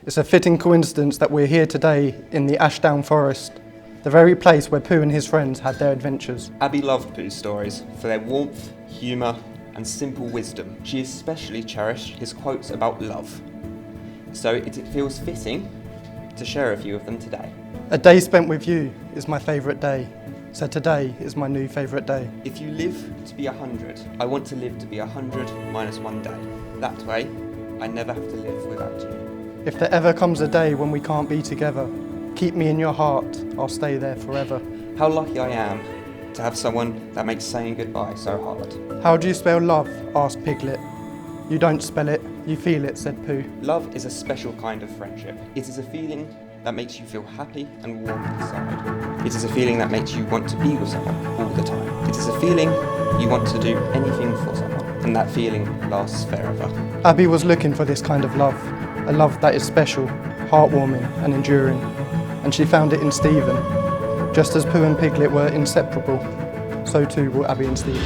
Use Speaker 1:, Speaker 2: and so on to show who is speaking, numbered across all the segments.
Speaker 1: It's a fitting coincidence that we're here today in the Ashdown Forest, the very place where Pooh and his friends had their adventures.
Speaker 2: Abby loved Pooh's stories for their warmth, humour and simple wisdom. She especially cherished his quotes about love. So it feels fitting to share a few of them today.
Speaker 1: A day spent with you is my favourite day, so today is my new favourite day.
Speaker 2: If you live to be 100, I want to live to be 100 minus one day. That way, I never have to live without you.
Speaker 1: If there ever comes a day when we can't be together, keep me in your heart, I'll stay there forever.
Speaker 2: How lucky I am to have someone that makes saying goodbye so hard.
Speaker 1: How do you spell love? Asked Piglet. You don't spell it, you feel it, said Pooh.
Speaker 2: Love is a special kind of friendship. It is a feeling that makes you feel happy and warm inside. It is a feeling that makes you want to be with someone all the time. It is a feeling you want to do anything for someone, and that feeling lasts forever.
Speaker 1: Abby was looking for this kind of love, a love that is special, heartwarming and enduring, and she found it in Stephen. Just as Pooh and Piglet were inseparable, so too will Abby and Stephen.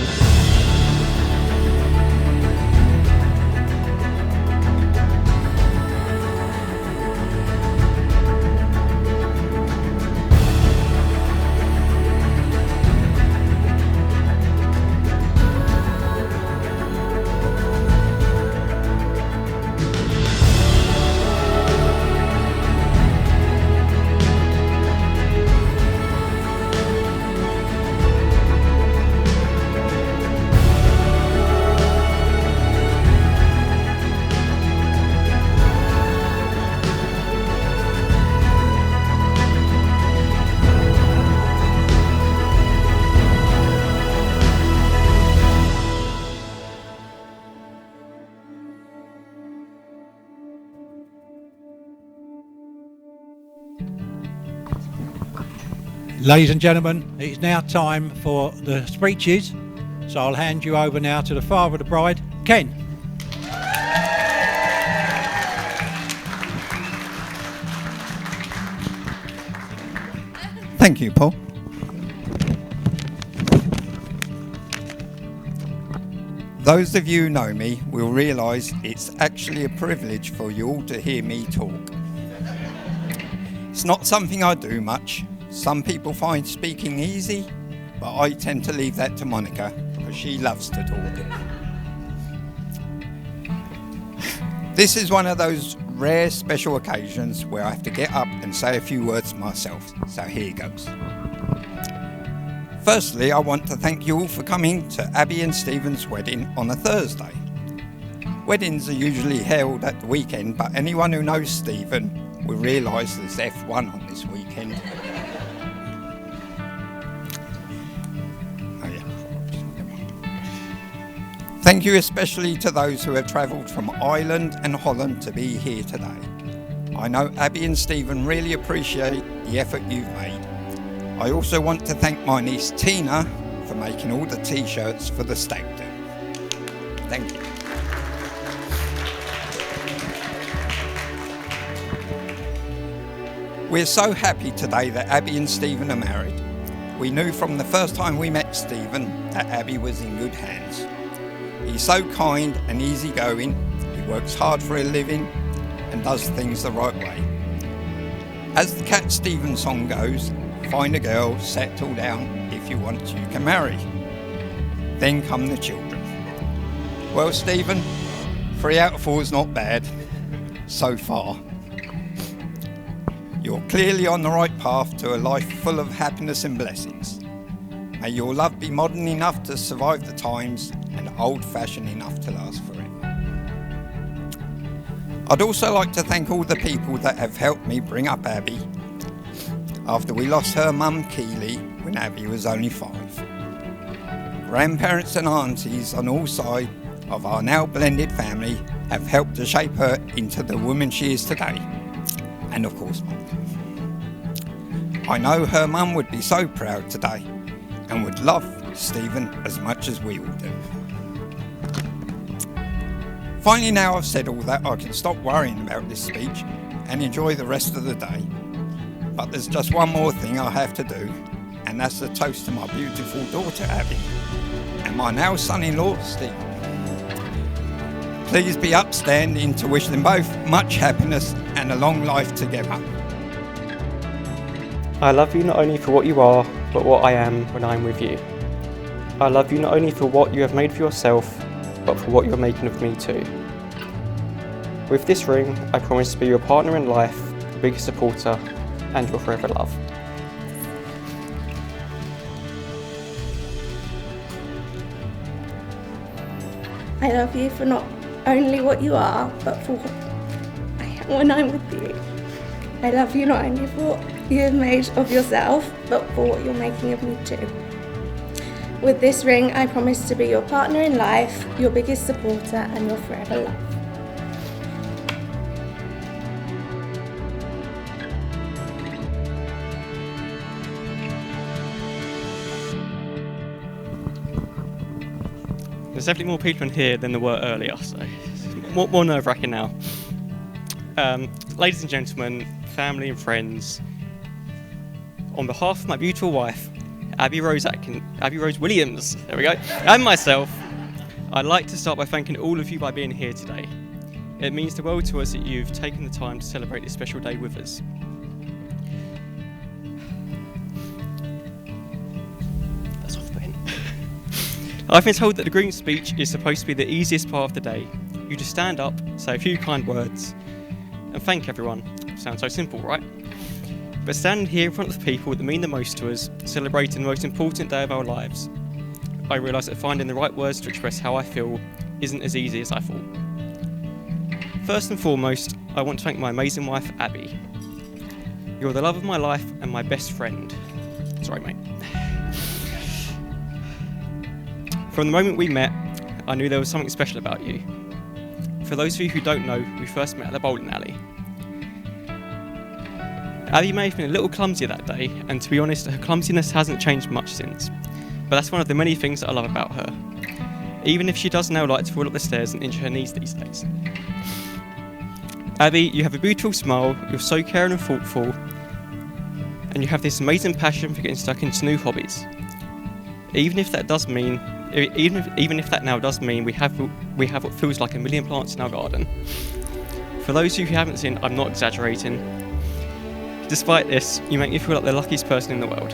Speaker 3: Ladies and gentlemen, it's now time for the speeches, so I'll hand you over now to the father of the bride, Ken.
Speaker 4: Thank you, Paul. Those of you who know me will realise it's actually a privilege for you all to hear me talk. It's not something I do much. Some people find speaking easy, but I tend to leave that to Monica, because she loves to talk. This is one of those rare special occasions where I have to get up and say a few words myself, so here goes. Firstly, I want to thank you all for coming to Abby and Stephen's wedding on a Thursday. Weddings are usually held at the weekend, but anyone who knows Stephen will realise there's F1 on this weekend. Thank you especially to those who have travelled from Ireland and Holland to be here today. I know Abby and Stephen really appreciate the effort you've made. I also want to thank my niece Tina for making all the t-shirts for the stag do. Thank you. We're so happy today that Abby and Stephen are married. We knew from the first time we met Stephen that Abby was in good hands. He's so kind and easygoing, he works hard for a living and does things the right way. As the Cat Stevens song goes, find a girl, settle down, if you want you can marry. Then come the children. Well, Stephen, 3 out of 4 is not bad, so far. You're clearly on the right path to a life full of happiness and blessings. May your love be modern enough to survive the times and old-fashioned enough to last forever. I'd also like to thank all the people that have helped me bring up Abby after we lost her mum Keely when Abby was only 5. Grandparents and aunties on all sides of our now blended family have helped to shape her into the woman she is today. And of course, Mum. I know her mum would be so proud today and would love Stephen as much as we all do. Finally, now I've said all that, I can stop worrying about this speech and enjoy the rest of the day. But there's just one more thing I have to do, and that's the toast to my beautiful daughter Abby and my now son-in-law Stephen. Please be upstanding to wish them both much happiness and a long life together.
Speaker 5: I love you not only for what you are, but what I am when I'm with you. I love you not only for what you have made for yourself, but for what you're making of me too. With this ring, I promise to be your partner in life, your biggest supporter, and your forever love.
Speaker 6: I love you for not only what you are, but for what I am when I'm with you. I love you not only for what you have made of yourself, but for what you're making of me too. With this ring, I promise to be your partner in life, your biggest supporter, and your forever love.
Speaker 5: There's definitely more people in here than there were earlier, so it's more nerve-wracking now. Ladies and gentlemen, family and friends, on behalf of my beautiful wife, Abby Rose Williams, there we go, and myself, I'd like to start by thanking all of you by being here today. It means the world to us that you've taken the time to celebrate this special day with us. That's off the pen. I've been told that the groom's speech is supposed to be the easiest part of the day. You just stand up, say a few kind words, and thank everyone. Sounds so simple, right? But standing here in front of the people that mean the most to us, celebrating the most important day of our lives, I realise that finding the right words to express how I feel isn't as easy as I thought. First and foremost, I want to thank my amazing wife, Abby. You're the love of my life and my best friend. Sorry, mate. From the moment we met, I knew there was something special about you. For those of you who don't know, we first met at the bowling alley. Abby may have been a little clumsy that day, and to be honest, her clumsiness hasn't changed much since. But that's one of the many things that I love about her. Even if she does now like to fall up the stairs and injure her knees these days. Abby, you have a beautiful smile, you're so caring and thoughtful, and you have this amazing passion for getting stuck into new hobbies. Even if that now does mean we have what feels like a million plants in our garden. For those of you who haven't seen, I'm not exaggerating. Despite this, you make me feel like the luckiest person in the world.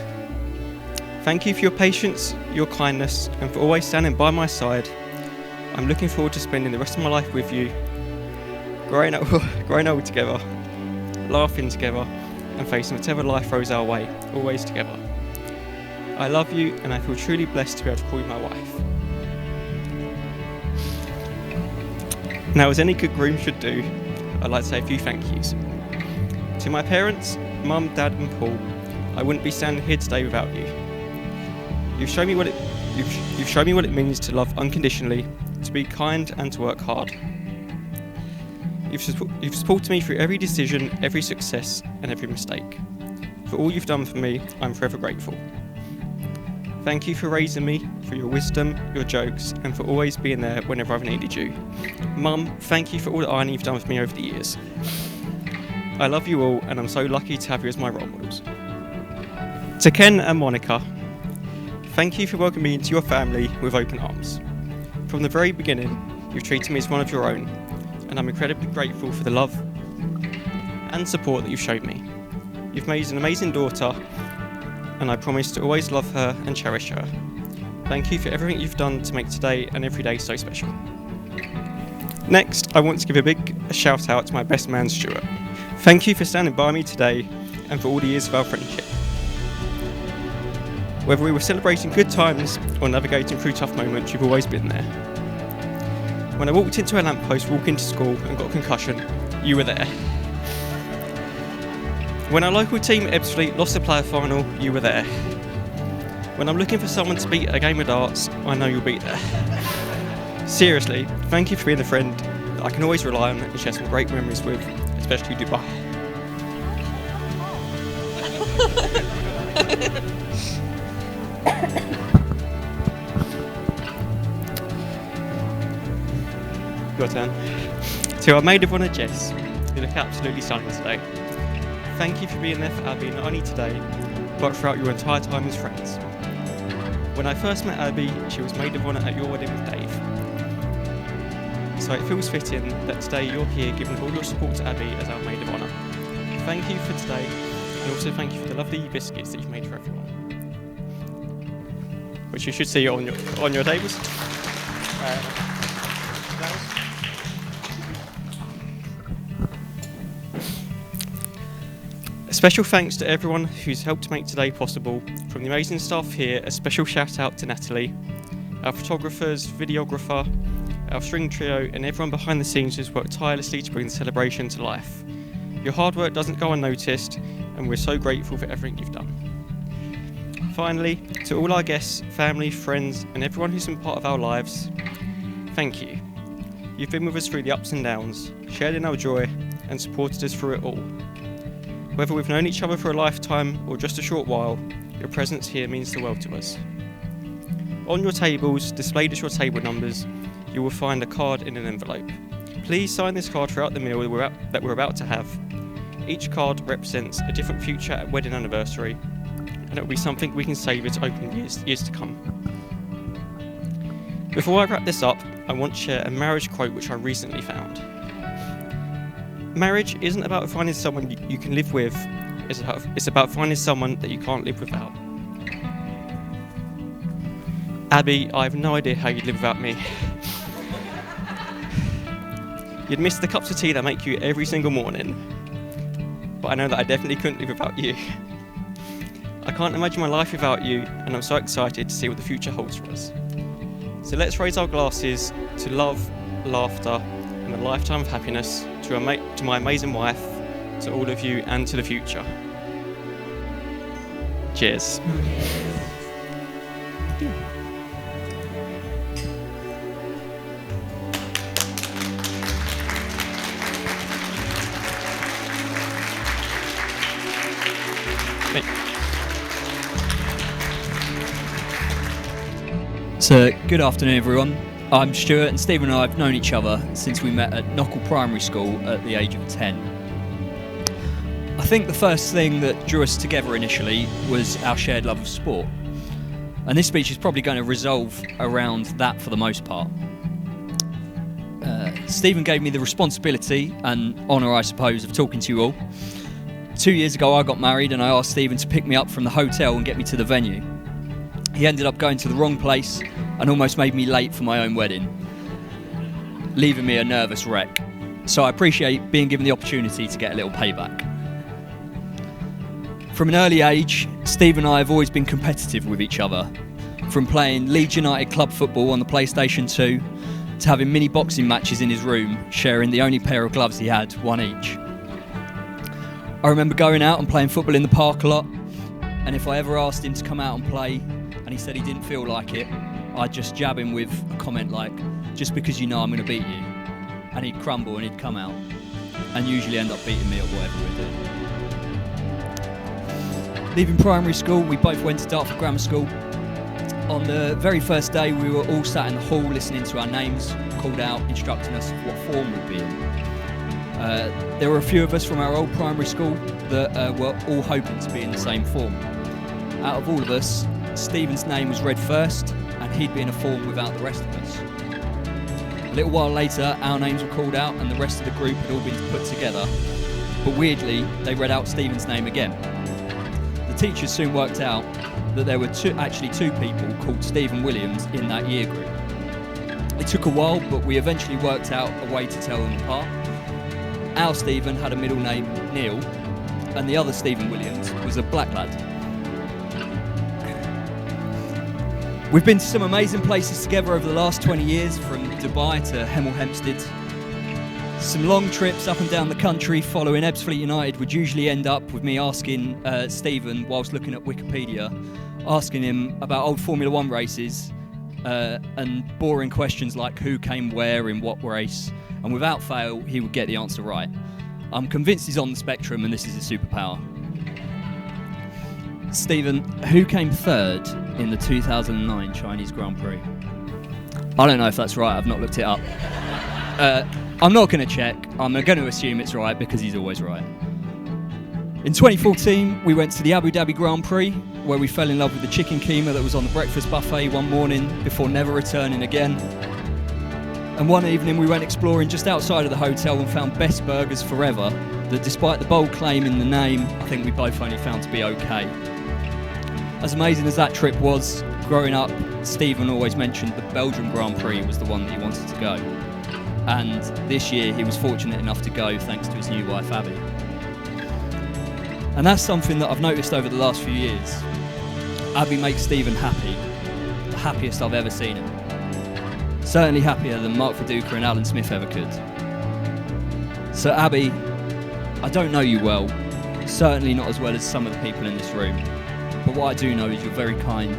Speaker 5: Thank you for your patience, your kindness, and for always standing by my side. I'm looking forward to spending the rest of my life with you, growing old together, laughing together, and facing whatever life throws our way, always together. I love you, and I feel truly blessed to be able to call you my wife. Now, as any good groom should do, I'd like to say a few thank yous. To my parents, Mum, Dad and Paul, I wouldn't be standing here today without you. You've shown me what it means to love unconditionally, to be kind and to work hard. You've supported me through every decision, every success and every mistake. For all you've done for me, I'm forever grateful. Thank you for raising me, for your wisdom, your jokes, and for always being there whenever I've needed you. Mum, thank you for all the ironing you've done for me over the years. I love you all, and I'm so lucky to have you as my role models. To Ken and Monica, thank you for welcoming me into your family with open arms. From the very beginning, you've treated me as one of your own, and I'm incredibly grateful for the love and support that you've showed me. You've made an amazing daughter, and I promise to always love her and cherish her. Thank you for everything you've done to make today and every day so special. Next, I want to give a big shout out to my best man, Stuart. Thank you for standing by me today and for all the years of our friendship. Whether we were celebrating good times or navigating through tough moments, you've always been there. When I walked into a lamppost walking to school and got a concussion, you were there. When our local team, Ebbsfleet, lost the player final, you were there. When I'm looking for someone to beat at a game of darts, I know you'll be there. Seriously, thank you for being the friend that I can always rely on and share some great memories with, especially Dubai. Your turn. To our maid of honour, Jess, you look absolutely stunning today. Thank you for being there for Abby not only today, but throughout your entire time as friends. When I first met Abby, she was maid of honour at your wedding with Dave. so it feels fitting that today you're here giving all your support to Abby as our maid of honour. Thank you for today, and also thank you for the lovely biscuits that you've made for everyone, which you should see on your tables. A special thanks to everyone who's helped make today possible. From the amazing staff here, a special shout out to Natalie, our photographers, videographer, our string trio, and everyone behind the scenes who's worked tirelessly to bring the celebration to life. Your hard work doesn't go unnoticed, and we're so grateful for everything you've done. Finally, to all our guests, family, friends, and everyone who's been part of our lives, thank you. You've been with us through the ups and downs, shared in our joy, and supported us through it all. Whether we've known each other for a lifetime or just a short while, your presence here means the world to us. On your tables, displayed as your table numbers, you will find a card in an envelope. Please sign this card throughout the meal that we're about to have. Each card represents a different future and wedding anniversary, and it will be something we can savour to open years to come. Before I wrap this up, I want to share a marriage quote which I recently found. Marriage isn't about finding someone you can live with, it's about finding someone that you can't live without. Abby, I have no idea how you'd live without me. You'd miss the cups of tea that make you every single morning, but I know that I definitely couldn't live without you. I can't imagine my life without you, and I'm so excited to see what the future holds for us. So let's raise our glasses to love, laughter, and a lifetime of happiness to my amazing wife, to all of you, and to the future. Cheers.
Speaker 7: So, good afternoon everyone. I'm Stuart, and Stephen and I have known each other since we met at Knockle Primary School at the age of 10. I think the first thing that drew us together initially was our shared love of sport. And this speech is probably going to resolve around that for the most part. Stephen gave me the responsibility and honour, I suppose, of talking to you all. 2 years ago I got married, and I asked Stephen to pick me up from the hotel and get me to the venue. He ended up going to the wrong place and almost made me late for my own wedding, leaving me a nervous wreck. So I appreciate being given the opportunity to get a little payback. From an early age, Steve and I have always been competitive with each other, from playing Leeds United club football on the PlayStation 2 to having mini boxing matches in his room, sharing the only pair of gloves he had, one each. I remember going out and playing football in the park a lot, and if I ever asked him to come out and play and he said he didn't feel like it, I'd just jab him with a comment like, just because you know I'm going to beat you. And he'd crumble and he'd come out and usually end up beating me at whatever we're doing. Leaving primary school, we both went to Dartford Grammar School. On the very first day, we were all sat in the hall listening to our names called out, instructing us what form we'd be in. There were a few of us from our old primary school that were all hoping to be in the same form. Out of all of us, Stephen's name was read first, and he'd be in a form without the rest of us. A little while later, our names were called out and the rest of the group had all been put together, but weirdly, they read out Stephen's name again. The teachers soon worked out that there were two people called Stephen Williams in that year group. It took a while, but we eventually worked out a way to tell them apart. Our Stephen had a middle name, Neil, and the other Stephen Williams was a black lad. We've been to some amazing places together over the last 20 years, from Dubai to Hemel Hempstead. Some long trips up and down the country following Ebbsfleet United would usually end up with me asking Stephen, whilst looking at Wikipedia, asking him about old Formula 1 races and boring questions like who came where in what race, and without fail he would get the answer right. I'm convinced he's on the spectrum and this is a superpower. Stephen, who came third in the 2009 Chinese Grand Prix? I don't know if that's right, I've not looked it up. I'm not going to check, I'm going to assume it's right because he's always right. In 2014, we went to the Abu Dhabi Grand Prix, where we fell in love with the chicken keema that was on the breakfast buffet one morning before never returning again. And one evening we went exploring just outside of the hotel and found Best Burgers Forever, that despite the bold claim in the name, I think we both only found to be okay. As amazing as that trip was, growing up, Stephen always mentioned the Belgian Grand Prix was the one that he wanted to go. And this year he was fortunate enough to go thanks to his new wife Abby. And that's something that I've noticed over the last few years. Abby makes Stephen happy, the happiest I've ever seen him. Certainly happier than Mark Viduka and Alan Smith ever could. So Abby, I don't know you well, certainly not as well as some of the people in this room, but what I do know is you're very kind,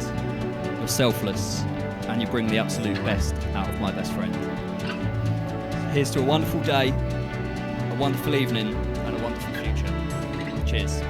Speaker 7: you're selfless, and you bring the absolute best out of my best friend. Here's to a wonderful day, a wonderful evening, and a wonderful future. Cheers.